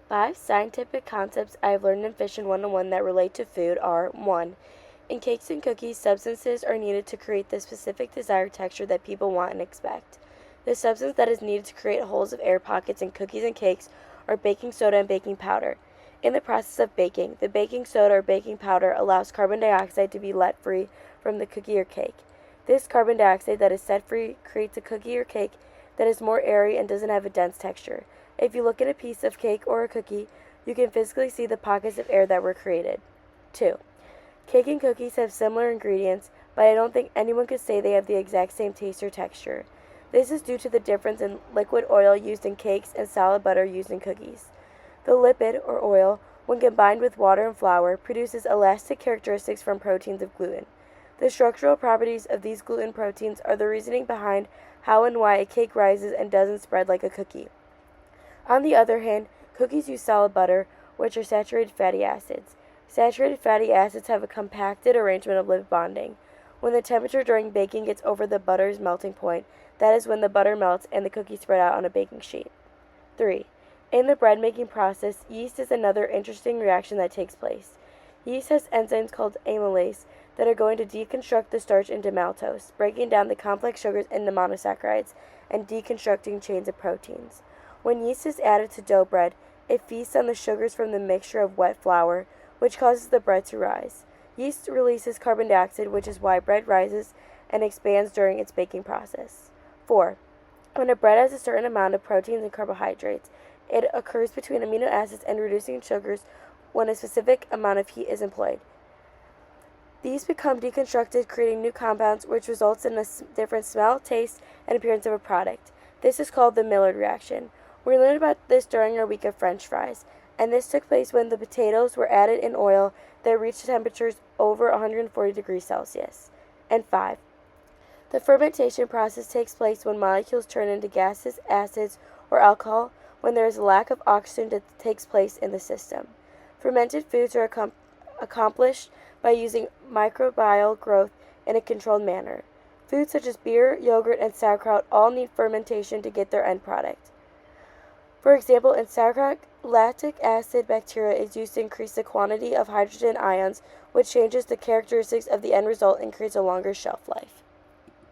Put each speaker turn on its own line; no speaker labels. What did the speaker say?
5 scientific concepts I have learned in Fission 101 that relate to food are 1. In cakes and cookies, substances are needed to create the specific desired texture that people want and expect. The substance that is needed to create holes of air pockets in cookies and cakes are baking soda and baking powder. In the process of baking, the baking soda or baking powder allows carbon dioxide to be let free from the cookie or cake. This carbon dioxide that is set free creates a cookie or cake that is more airy and doesn't have a dense texture. If you look at a piece of cake or a cookie, you can physically see the pockets of air that were created. 2. Cake and cookies have similar ingredients, but I don't think anyone could say they have the exact same taste or texture. This is due to the difference in liquid oil used in cakes and solid butter used in cookies. The lipid, or oil, when combined with water and flour, produces elastic characteristics from proteins of gluten. The structural properties of these gluten proteins are the reasoning behind how and why a cake rises and doesn't spread like a cookie. On the other hand, cookies use solid butter, which are saturated fatty acids. Saturated fatty acids have a compacted arrangement of lipid bonding. When the temperature during baking gets over the butter's melting point, that is when the butter melts and the cookies spread out on a baking sheet. 3. In the bread making process, yeast is another interesting reaction that takes place. Yeast has enzymes called amylase that are going to deconstruct the starch into maltose, breaking down the complex sugars into monosaccharides and deconstructing chains of proteins. When yeast is added to dough bread, it feasts on the sugars from the mixture of wet flour, which causes the bread to rise. Yeast releases carbon dioxide, which is why bread rises and expands during its baking process. 4. When a bread has a certain amount of proteins and carbohydrates, it occurs between amino acids and reducing sugars when a specific amount of heat is employed. These become deconstructed, creating new compounds, which results in a different smell, taste, and appearance of a product. This is called the Millard reaction. We learned about this during our week of French fries, and this took place when the potatoes were added in oil that reached temperatures over 140 degrees Celsius. And 5. The fermentation process takes place when molecules turn into gases, acids, or alcohol when there is a lack of oxygen that takes place in the system. Fermented foods are accomplished by using microbial growth in a controlled manner. Foods such as beer, yogurt, and sauerkraut all need fermentation to get their end product. For example, in sauerkraut, lactic acid bacteria is used to increase the quantity of hydrogen ions, which changes the characteristics of the end result and creates a longer shelf life.